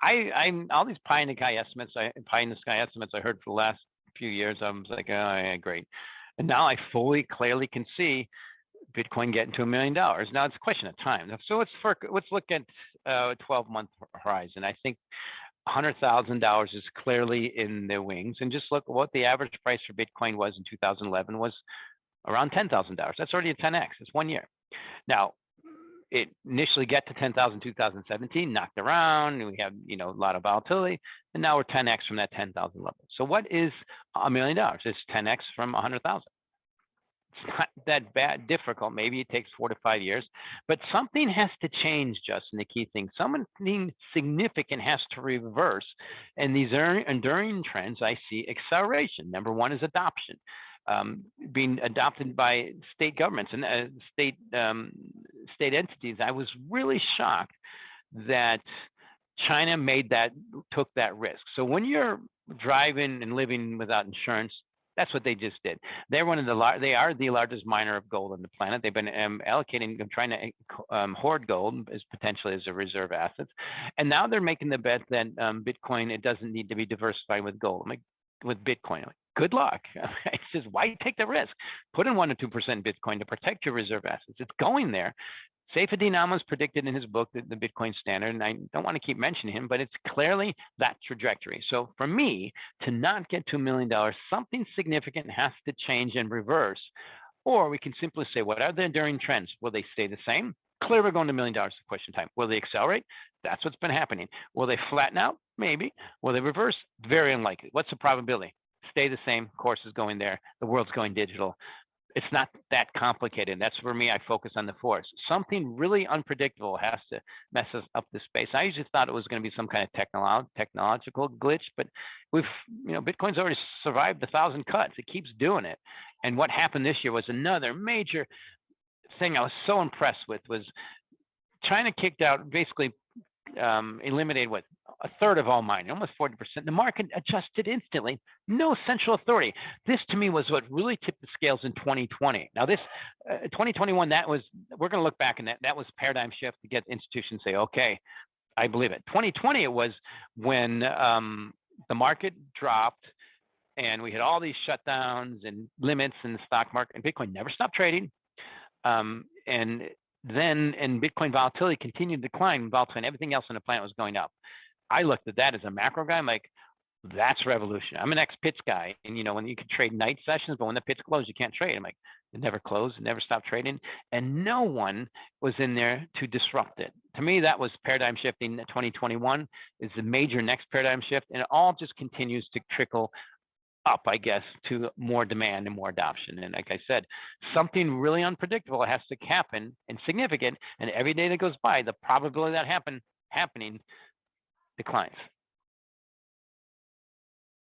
I'm all these pie in the sky estimates. I heard for the last few years. I was like, oh, yeah, great. And now I clearly can see Bitcoin getting to $1 million. Now it's a question of time. So let's look at a 12-month horizon. I think $100,000 is clearly in the wings. And just look at what the average price for Bitcoin was in 2011 was around $10,000. That's already a 10x. It's 1 year. Now, it initially got to 10,000 in 2017, knocked around, and we had a lot of volatility, and now we're 10x from that 10,000 level. So what is $1 million? It's 10x from 100,000. It's not that difficult. Maybe it takes 4 to 5 years, but something has to change, Justin. The key thing, something significant has to reverse. And these enduring trends, I see acceleration. Number one is adoption, being adopted by state governments and state entities. I was really shocked that China took that risk. So when you're driving and living without insurance, that's what they just did. They're they are the largest miner of gold on the planet. They've been trying to hoard gold as potentially as a reserve asset. And now they're making the bet that Bitcoin, it doesn't need to be diversified with gold. With Bitcoin, good luck. It's just, why take the risk? Put in 1 to 2% Bitcoin to protect your reserve assets. It's going there. Seyfuddin Amon's predicted in his book, the Bitcoin Standard, and I don't want to keep mentioning him, but it's clearly that trajectory. So for me, to not get to $1 million, something significant has to change and reverse. Or we can simply say, what are the enduring trends? Will they stay the same? Clearly, we're going to $1 million at question time. Will they accelerate? That's what's been happening. Will they flatten out? Maybe. Will they reverse? Very unlikely. What's the probability? Stay the same. Course is going there. The world's going digital. It's not that complicated. That's for me. I focus on the force. Something really unpredictable has to mess us up the space. I usually thought it was going to be some kind of technological glitch, but Bitcoin's already survived 1,000 cuts. It keeps doing it. And what happened this year was another major thing I was so impressed with. Was China kicked out, basically eliminated a third of all mining, almost 40%. The market adjusted instantly. No central authority. This to me was what really tipped the scales in 2020. Now this 2021, we're going to look back, and that was a paradigm shift to get institutions to say, okay, I believe it. 2020, it was when the market dropped and we had all these shutdowns and limits in the stock market, and Bitcoin never stopped trading. And Bitcoin volatility continued to decline. Volatility and everything else on the planet was going up. I looked at that as a macro guy. I'm like, that's revolution. I'm an ex-pits guy, and when you can trade night sessions, but when the pits close, you can't trade. I'm like, it never closed, it never stopped trading, and no one was in there to disrupt it. To me, that was paradigm shifting. 2021 is the major next paradigm shift, and it all just continues to trickle up, I guess, to more demand and more adoption. And like I said, something really unpredictable has to happen and significant. And every day that goes by, the probability of that happening declines.